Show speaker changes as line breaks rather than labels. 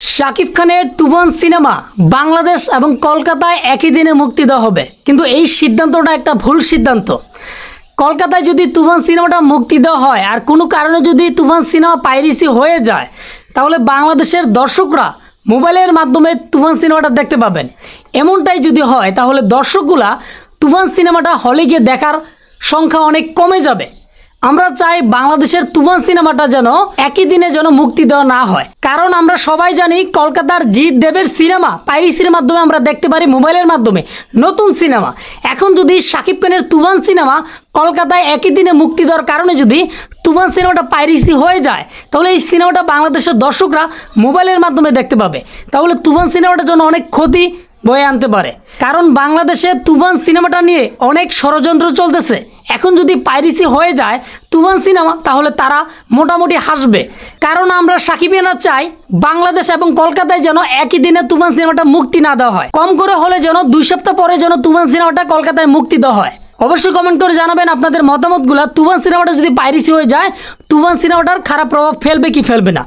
শাকিব খানের তুফান সিনেমা বাংলাদেশ এবং কলকাতায় একই দিনে মুক্তি দেওয়া হবে, কিন্তু এই সিদ্ধান্তটা একটা ভুল সিদ্ধান্ত। কলকাতায় যদি তুফান সিনেমাটা মুক্তি দেওয়া হয় আর কোনো কারণে যদি তুফান সিনেমা পাইরেসি হয়ে যায়, তাহলে বাংলাদেশের দর্শকরা মোবাইলের মাধ্যমে তুফান সিনেমাটা দেখতে পাবেন। এমনটাই যদি হয় তাহলে দর্শকগুলা তুফান সিনেমাটা হলে গিয়ে দেখার সংখ্যা অনেক কমে যাবে। আমরা চাই বাংলাদেশের তুফান সিনেমাটা যেন একই দিনে যেন মুক্তি দেওয়া না হয়, কারণ আমরা সবাই জানি কলকাতার জিৎ দেবের সিনেমা পাইরেসির মাধ্যমে আমরা দেখতে পারি মোবাইলের মাধ্যমে নতুন সিনেমা। এখন যদি শাকিব খানের তুফান সিনেমা কলকাতায় একই দিনে মুক্তি দেওয়ার কারণে যদি তুফান সিনেমাটা পাইরেসি হয়ে যায়, তাহলে এই সিনেমাটা বাংলাদেশের দর্শকরা মোবাইলের মাধ্যমে দেখতে পাবে। তাহলে তুফান সিনেমাটার জন্য অনেক ক্ষতি বয়ে আনতে পারে, কারণ বাংলাদেশে তুফান সিনেমাটা নিয়ে অনেক ষড়যন্ত্র চলতেছে। এখন যদি পাইরেসি হয়ে যায় তুফান সিনেমা, তাহলে তারা মোটামুটি হাসবে, কারণ আমরা সাকিবিয়ানরা চাই বাংলাদেশ এবং কলকাতায় যেন একই দিনে তুফান সিনেমাটা মুক্তি না দেওয়া হয়, কম করে হলে যেন 2 সপ্তাহ পরে যেন তুফান সিনেমাটা কলকাতায় মুক্তি দেওয়া হয়। অবশ্যই কমেন্ট করে জানাবেন আপনাদের মতামতগুলো। তুফান সিনেমাটা যদি পাইরেসি হয়ে যায় তুফান সিনেমাটার খারাপ প্রভাব ফেলবে কি ফেলবে না।